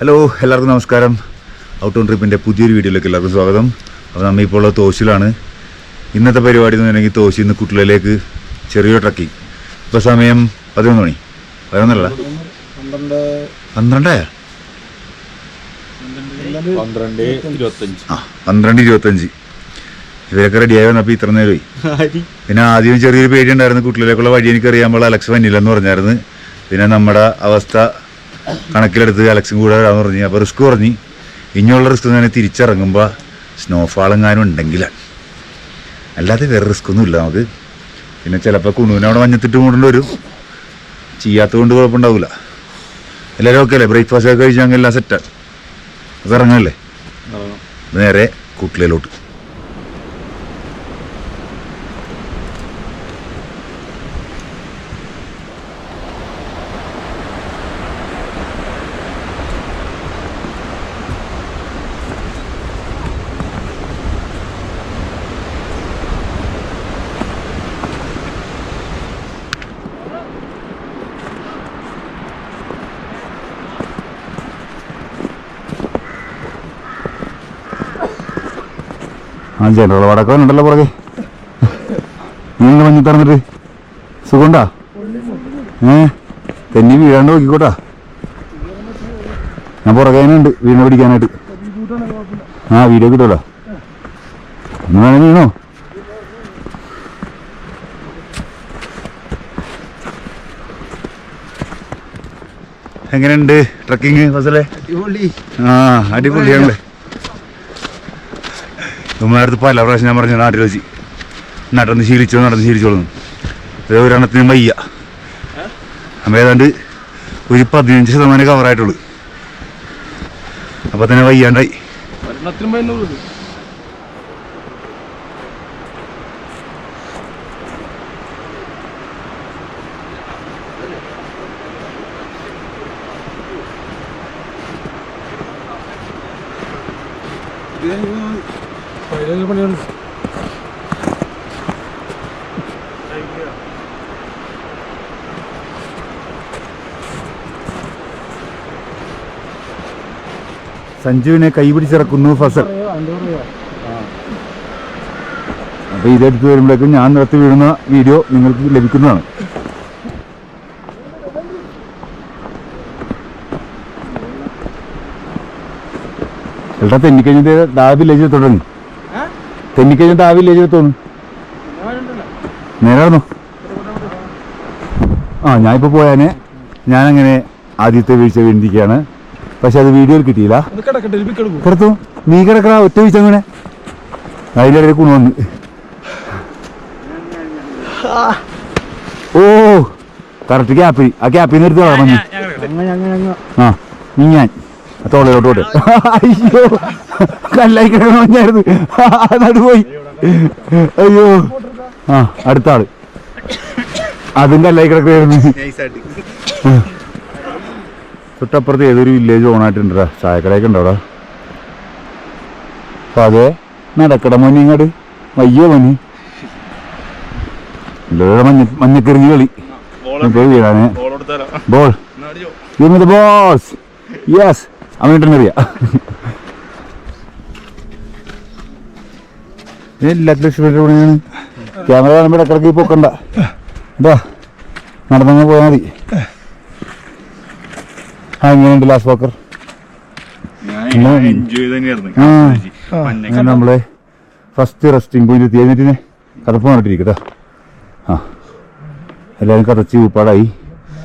Hello, എല്ലാവർക്കും നമസ്കാരം. Out on ട്രിപ്പിൻ്റെ പുതിയൊരു വീഡിയോയിലേക്ക് എല്ലാവർക്കും സ്വാഗതം. അപ്പോൾ നമ്മൾ ഇപ്പോൾ ഉള്ളത് തോശിലാണ്. ഇന്നത്തെ പരിപാടി എന്ന് പറഞ്ഞെങ്കിൽ തോശിയിൽ നിന്ന് കുട്ടലയിലേക്ക് ചെറിയ ട്രക്കിങ്. ഇപ്പോൾ സമയം 11 മണി. 11 12:25. ഇവരൊക്കെ റെഡിയായി വന്നപ്പോൾ ഇത്ര നേരമായി. പിന്നെ ആദ്യം ചെറിയൊരു പേടിയുണ്ടായിരുന്നു. കുട്ടലിലേക്കുള്ള വഴി എനിക്ക് അറിയാമ്പോൾ അലക്സ് വന്നില്ലെന്ന് പറഞ്ഞായിരുന്നു. പിന്നെ നമ്മുടെ അവസ്ഥ കണക്കിലെടുത്ത് അലക്സും കൂടെ വരാമെന്ന് പറഞ്ഞു. അപ്പോൾ റിസ്ക് കുറഞ്ഞ്. ഇനിയുള്ള റിസ്ക് തന്നെ തിരിച്ചിറങ്ങുമ്പോൾ സ്നോഫാൾ എങ്ങാനും ഉണ്ടെങ്കിലാണ്, അല്ലാതെ വേറെ റിസ്ക്കൊന്നും ഇല്ല നമുക്ക്. പിന്നെ ചിലപ്പോൾ കുണുവിനെ അവിടെ മഞ്ഞത്തിട്ട് കൊണ്ടുകൊണ്ട് വരും. ചെയ്യാത്തത് കൊണ്ട് കുഴപ്പമുണ്ടാവില്ല. എല്ലാവരും ഓക്കെ അല്ലേ? ബ്രേക്ക്ഫാസ്റ്റ് ഒക്കെ കഴിച്ചാൽ എല്ലാം സെറ്റാണ്. അപ്പോൾ ഇറങ്ങല്ലേ നേരെ കുട്ടലയിലോട്ട്. ജനറൽ വടക്കം ഉണ്ടല്ലോ പുറകെ. നിങ്ങൾ മഞ്ഞി തറന്നിട്ട് സുഖണ്ടാ? തെന്നി വീഴാണ്ട് നോക്കിക്കോട്ടാ. ഞാൻ പുറകേനുണ്ട് വീണ പിടിക്കാനായിട്ട്. വീഡിയോ കിട്ടുമല്ലോ. ഒന്ന് വേണേ വീണോ? എങ്ങനെയുണ്ട് ട്രക്കിങ് ഫസലേ? അടിപൊളിയാണല്ലേ. ഉമ്മാരത്ത് പല പ്രാവശ്യം ഞാൻ പറഞ്ഞു നാട്ടിൽ വെച്ച് നടന്ന് ശീലിച്ചോളുന്നു. ഒരെണ്ണത്തിനും വയ്യ. അപ്പം ഏതാണ്ട് ഒരു 15% കവറായിട്ടുള്ളൂ. അപ്പം തന്നെ വയ്യാണ്ടായി. സഞ്ജുവിനെ കൈപിടിച്ചിറക്കുന്നു ഫസൽ. അപ്പൊ ഇതെടുത്ത് വരുമ്പോഴേക്കും ഞാൻ നിർത്തി വീഴുന്ന വീഡിയോ നിങ്ങൾക്ക് ലഭിക്കുന്നതാണ്. ചേട്ടാ തെന്നിക്കഴിഞ്ഞത് ദാ വില്ലേജിൽ തുടങ്ങി. തെന്നിക്കഴിഞ്ഞ ദാ വില്ലേജിൽ തോന്നുന്നു. നേരാണോ? ഞാനിപ്പോൾ പോയാനെ ഞാനങ്ങനെ ആദ്യത്തെ വീഴ്ച വീണ്ടിരിക്കുകയാണ്. പക്ഷെ അത് വീഡിയോയിൽ കിട്ടിയില്ല. കിടത്തു നീ കിടക്കണ ഒറ്റ വീഴ്ച അങ്ങനെ അതിൻ്റെ ഇടയിൽ കുണുവന്ന്. കറക്റ്റ് ക്യാപ്പിൽ. ആ ക്യാപ്പിൽ നിന്ന് എടുത്ത് മഞ്ഞ്. നീ ഞാൻ തോളയിലോട്ട് അയ്യോ കല്ലായി കിടക്കണ മഞ്ഞായിരുന്നു. നടുപോയി. അയ്യോ അടുത്ത ആള് അതും കല്ലായി കിടക്കുകയായിരുന്നു. തൊട്ടപ്പുറത്ത് ഏതൊരു വില്ലേജ് ഓണായിട്ടുണ്ടാ. ചായക്കടയൊക്കെ ഉണ്ടോ അവിടെ? അപ്പൊ അതെ നടക്കട മോനി ഇങ്ങോട്ട് വയ്യോ മോനി. മഞ്ഞക്കെറിഞ്ഞ് കളി വീഴാന്. Ball boss. യെസ് അവനിട്ടെന്നറിയാം. എല്ലാത്തിലും ഇഷ്ടപ്പെട്ടാണ്. ക്യാമറ കാണുമ്പോൾ ഇടക്കിടക്ക് പൊക്കണ്ട എന്താ നടന്നങ്ങ് പോയാൽ മതി. എങ്ങനെയുണ്ട് ലാസ്റ്റ് വാക്കർ? നമ്മളെ ഫസ്റ്റ് റെസ്റ്റിംഗ് പോയിന്റ് എത്തി. കഴിഞ്ഞിട്ട് കഥപ്പ് പറഞ്ഞിട്ടിരിക്കട്ടോ. എല്ലാവരും കഥച്ച് ഉപ്പാടായി.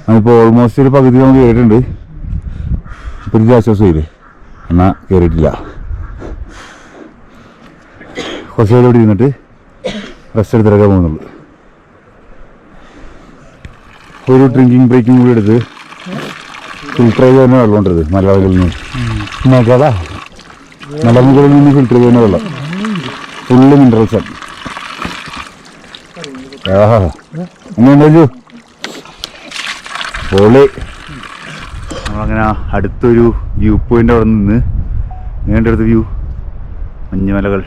അതിപ്പോൾ ഓൾമോസ്റ്റ് ഒരു പകുതി നമുക്ക് കയറിയിട്ടുണ്ട്. ഇപ്പം ഇത് ആശ്വാസമില്ലേ? എന്നാൽ കയറിയിട്ടില്ല. കുറച്ച് നേരം ഇവിടെ ഇരുന്നിട്ട് റെസ്റ്റ് എടുത്തിറക്കാൻ പോകുന്നുള്ളൂ. ഒരു ഡ്രിങ്കിങ് ബ്രേക്കും കൂടി എടുത്ത് ഫിൽട്ടർ ചെയ്ത് തന്നെ വെള്ളം ഉണ്ടത് മലമുകളിൽ നിന്ന്. നോക്കാതാ മലമുകളിൽ നിന്ന് ഫിൽട്ടർ ചെയ്ത് തന്നെ വെള്ളം ഫുള്ള് മിനറൽസാണ്. എങ്ങനെയുണ്ടോ പൊളി. നമ്മളങ്ങനെ അടുത്തൊരു വ്യൂ പോയിന്റ് അവിടെ നിന്ന് നീണ്ട അടുത്ത് വ്യൂ മഞ്ഞുമലകൾ.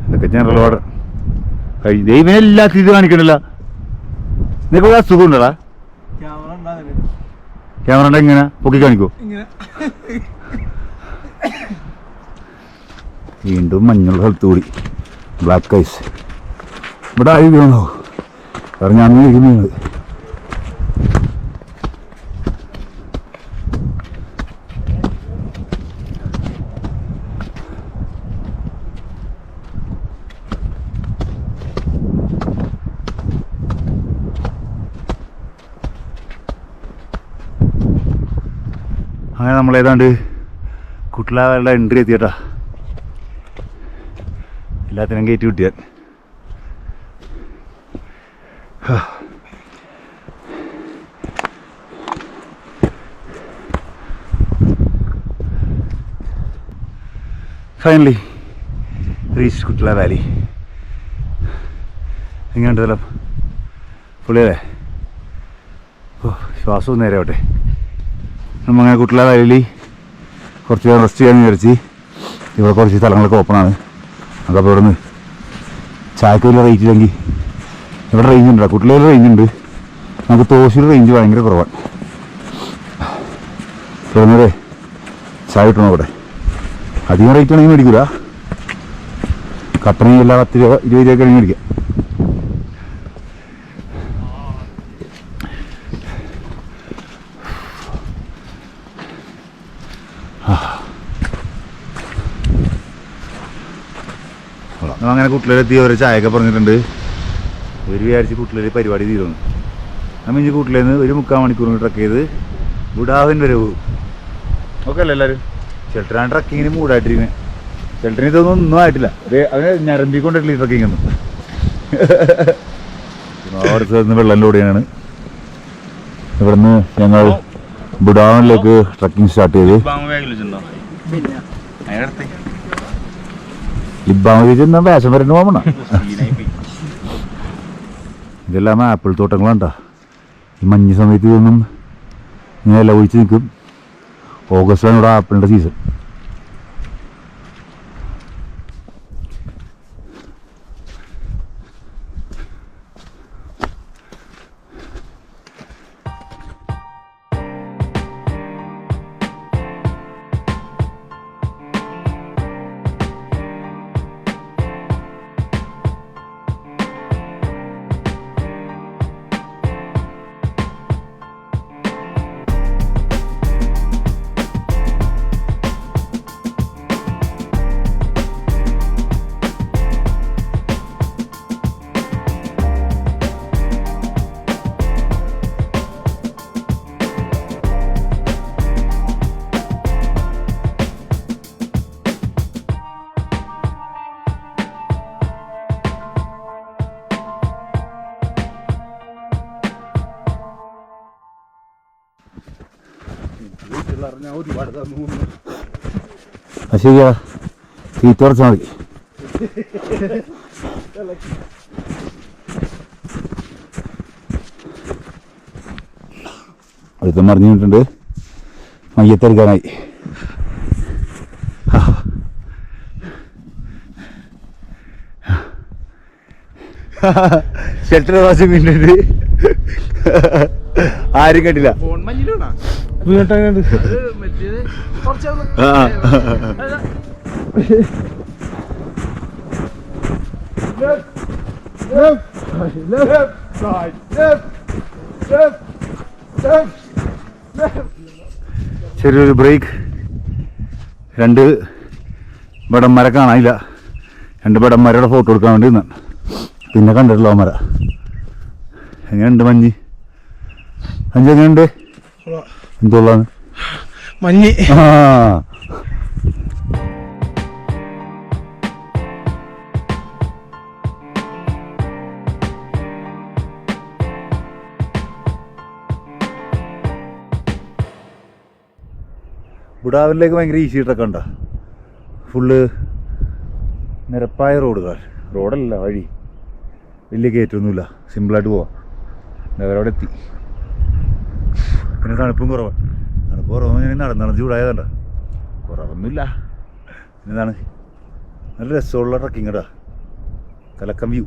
ഇതൊക്കെ ജനറൽ വാർഡ് കഴിഞ്ഞ ദൈവനെല്ലാ ഇത് കാണിക്കണില്ല. നിനക്ക് അസുഖം ഉണ്ടടാ? ക്യാമറ ഇങ്ങനെ പൊക്കി കാണിക്കോ? വീണ്ടും മഞ്ഞുള്ള സ്ഥലത്ത് കൂടി ബ്ലാക്ക് ഐസ്. ഇവിടെ ആയി വീണോ? കാരണം ഞാൻ വീണത്. അങ്ങനെ നമ്മളേതാണ്ട് കുട്ടലാവരുടെ എൻട്രി എത്തിയട്ടാ. എല്ലാത്തിനും കയറ്റി കിട്ടിയാൽ ഫൈനലി റീച്ച് കുട്ടല വാലി. എങ്ങനെയുണ്ട് സ്ഥലം? പുള്ളിയല്ലേ? ഓ, ശ്വാസവും നേരെ ആവട്ടെ. നമ്മങ്ങനെ കുട്ടല വാലിയിൽ കുറച്ച് നേരം റെസ്റ്റ് ചെയ്യാൻ വിചാരിച്ച്. ഇവിടെ കുറച്ച് സ്ഥലങ്ങളൊക്കെ ഓപ്പണാണ്. നമുക്കപ്പോൾ ഇവിടെ നിന്ന് ചായക്ക് വലിയ റേറ്റ് ഇല്ലെങ്കിൽ ഇവിടെ റേഞ്ച് ഉണ്ടോ? കുട്ടലയിൽ റേഞ്ച് ഉണ്ട്. നമുക്ക് തോശിയിൽ റേഞ്ച് ഭയങ്കര കുറവാണ്. തുടങ്ങേ ചായ കിട്ടണം അവിടെ. അധികം റേറ്റ് ആണെങ്കിൽ മേടിക്കൂല. കട്ടണി എല്ലാ 10 രൂപ 20 രൂപയൊക്കെ ആണെങ്കിൽ മേടിക്കാം. അങ്ങനെ കുട്ടിലെത്തി ഓരോ ചായയൊക്കെ പറഞ്ഞിട്ടുണ്ട്. ഒരു വിചാരിച്ച് കുട്ടിലെ പരിപാടി തീരുന്നു. നമ്മൾ ഇഞ്ചി കുട്ടിലേന്ന് 1 മുക്കാൽ മണിക്കൂർ ട്രക്ക് ചെയ്ത് ബുഡാവൻ വരെ പോകും. ഓക്കെ അല്ലേ എല്ലാവരും? ഷെൽട്ടറാണ് ട്രക്കിങ്ങിന് മൂടായിട്ടിരിക്കുന്നത്. ഷെൽട്ടറിന് ഇതൊന്നും ഒന്നും ആയിട്ടില്ല. അവന് ഞരമ്പിക്കൊണ്ടിട്ടില്ല ഈ ട്രക്കിംഗ് ഒന്നും. അടുത്ത് നിന്ന് വെള്ളം ലോഡ് ചെയ്യാനാണ്. ഇവിടുന്ന് ഞങ്ങൾ ബുഡാവനിലേക്ക് ട്രക്കിംഗ് സ്റ്റാർട്ട് ചെയ്ത് ലിബാമ വേഷം വരേണ്ട പോകണം. ഇതെല്ലാം ആപ്പിൾ തോട്ടങ്ങളാണ്ടാ. ഈ മഞ്ഞ് സമയത്ത് ഇതൊന്നും ഇങ്ങനെ ഇല ഒഴിച്ച് നിൽക്കും. ഓഗസ്റ്റിലാണ് ഇവിടെ ആപ്പിളിൻ്റെ സീസൺ. ശരിയാ, തീറ്റ കുറച്ചാൽ മതി. അടുത്ത മറിഞ്ഞിട്ടുണ്ട്. മയ്യത്തെടുക്കാനായി. ഷെൽട്ടർ വാശം വീണ്ടുണ്ട്. ആരും കണ്ടില്ല. ചെറിയൊരു ബ്രേക്ക്. 2 ബടന്മാരെ കാണാനില്ല. 2 ബടന്മാരുടെ ഫോട്ടോ എടുക്കാൻ വേണ്ടി നിന്നാണ്. പിന്നെ കണ്ടിട്ടുള്ള മര. എങ്ങനെയുണ്ട് മഞ്ഞ്? എങ്ങനെയുണ്ട്? എന്തുള്ളാണ് മഞ്ഞ്? ബുഡാവനിലേക്ക് ഭയങ്കര ഈസി ട്രക്ക് ഉണ്ടോ? ഫുള്ള് നിരപ്പായ റോഡല്ല, വഴി. വലിയ കയറ്റമൊന്നുമില്ല. സിമ്പിളായിട്ട് പോവാം. അവരവിടെ എത്തി. പിന്നെ തണുപ്പും കുറവാണ്. തണുപ്പ് കുറവെന്ന് ഞാൻ നടന്ന് ചൂടായതുണ്ടോ? കുറവൊന്നുമില്ല. പിന്നെന്താണ്, നല്ല രസമുള്ള ട്രക്കിങ് കേട്ടോ. കലക്കം വ്യൂ.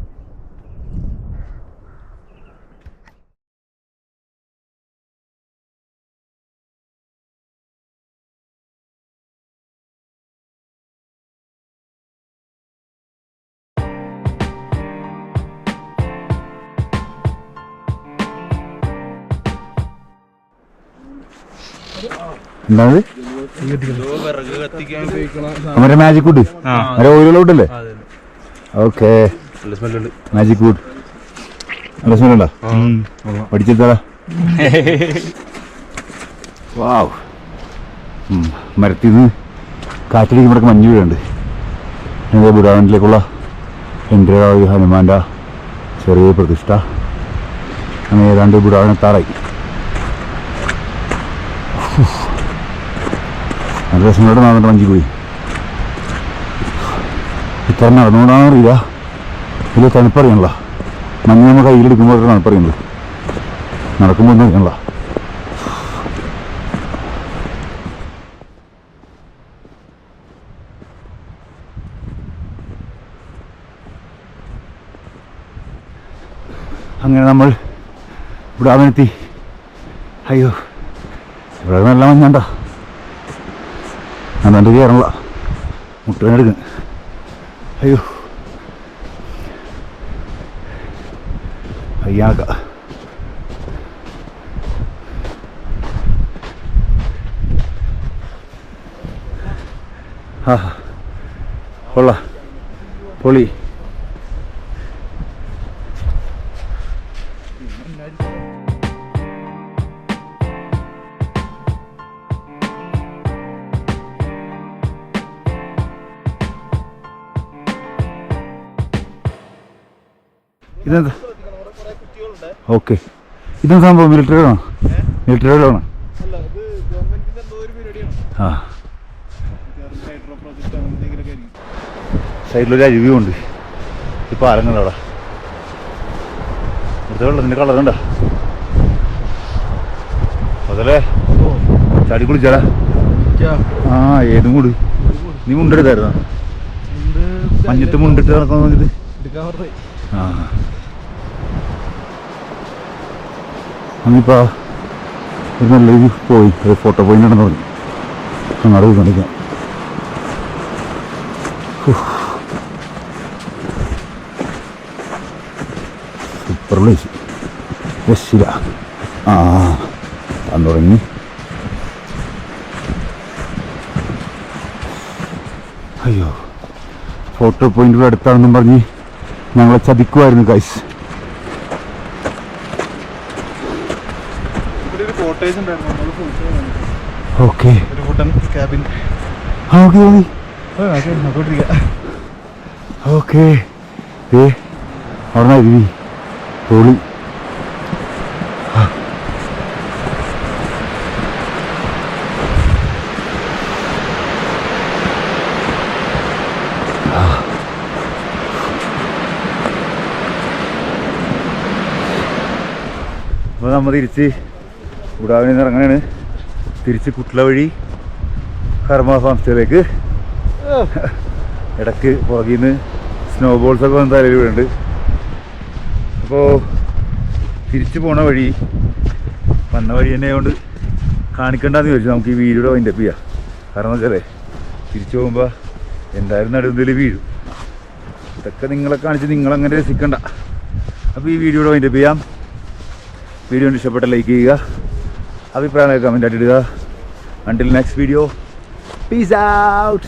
എന്താണ് നമ്മുടെ മാജിക് വുഡ് ഓയിലുള്ളൂട്ടല്ലേ? ഓക്കെ, മാജിക് വുഡ് നല്ല സ്മെല്ലുണ്ടോ? പഠിച്ചെടുത്താ. വാവ്, മരത്തിൽ നിന്ന് കാറ്റടിക്കുമ്പോഴൊക്കെ മഞ്ഞ് വീഴുണ്ട്. എൻ്റെ ബുഡാവനിലേക്കുള്ള എൻ്റെ ഹനുമാൻ്റെ ചെറിയ പ്രതിഷ്ഠ. അങ്ങനെ ഏതാണ്ട് ബുഡാവനെത്താറായി. നല്ല രസങ്ങളോട് നടന്നിട്ട് മഞ്ചി പോയി. ഇത്ര നടന്നുകൊണ്ടാണെന്ന് അറിയില്ല, വലിയ തണുപ്പറിയണല്ലോ. മഞ്ഞ് നമ്മൾ കയ്യിലെടുക്കുമ്പോൾ തണുപ്പറിയുന്നത്, നടക്കുമ്പോൾ ഒന്നും അറിയണല്ലോ. അങ്ങനെ നമ്മൾ ഇവിടെ അവനെത്തി. അയ്യോ, ഇവിടെ നല്ല മഞ്ഞണ്ട, അതെൻ്റെ കയറണല്ല, മുട്ടുവേനെടുക്കും. അയ്യോ അയ്യാക്ക. ആ കൊള്ള പൊളി. ഇതെന്താ? ഓക്കെ, ഇതെന്താ സംഭവം? മിലിറ്ററിയാണോ? മിലിറ്ററിയിലാണോ? ആ, സൈഡിലൊരു അരുവിയുണ്ട്. ഈ പാലങ്ങളുടെ അവിടെ ഇവിടുത്തെ വെള്ളത്തിൻ്റെ കളറുണ്ടോ? അതല്ലേ ചാടി കുളിച്ചാടാ. ആ, ഏതും കൂടി. നീ മുണ്ടെടുത്തായിരുന്നോ? മഞ്ഞത്ത് മുണ്ടിട്ട് നടക്കാൻ നോക്കിയത്. ആ, അന്നിപ്പോൾ ഒരു നല്ലൊരു പോയി ഒരു ഫോട്ടോ പോയിന്റ് ഉണ്ടെന്ന് പറഞ്ഞു. അങ്ങോട്ട് പോയി കാണിക്കാം. സൂപ്പർ പ്ലേസ്, രക്ഷില്ല. ആ, താൻ തുടങ്ങി. അയ്യോ, ഫോട്ടോ പോയിന്റ് അടുത്താണെന്നും പറഞ്ഞ് ഞങ്ങളെ ചതിക്കുമായിരുന്നു ഗൈസ്. ഓക്കെ, ഓക്കെ, അവിടെ അരുവി പൊളി. അപ്പോൾ നമ്മൾ തിരിച്ച് ബുഡാവിൽ നിന്ന് ഇറങ്ങാനാണ്. തിരിച്ച് കുട്ട്ല വഴി കർമ്മ ഫാം സ്റ്റേയിലേക്ക്. ഇടയ്ക്ക് പുറകിൽ നിന്ന് സ്നോ ബോൾസൊക്കെ വന്ന് തലയിൽ വീഴുന്നുണ്ട്. അപ്പോൾ തിരിച്ച് പോണ വഴി വന്ന വഴി തന്നെ കൊണ്ട് കാണിക്കണ്ടെന്ന് ചോദിച്ചു. നമുക്ക് ഈ വീഡിയോയുടെ വൈൻഡപ്പ് ചെയ്യാം. കാരണം എന്ന് വെച്ചാലേ തിരിച്ചു പോകുമ്പോൾ എന്തായാലും നടുന്നതിൽ വീഴും. ഇതൊക്കെ നിങ്ങളെ കാണിച്ച് നിങ്ങളങ്ങനെ രസിക്കണ്ട. അപ്പോൾ ഈ വീഡിയോയുടെ വൈൻഡപ്പ് ചെയ്യാം. വീഡിയോ ഇഷ്ടപ്പെട്ട ലൈക്ക് ചെയ്യുക, അഭിപ്രായങ്ങൾ കമൻ്റ് ആയിട്ട് ഇടുക. Until next video, peace out.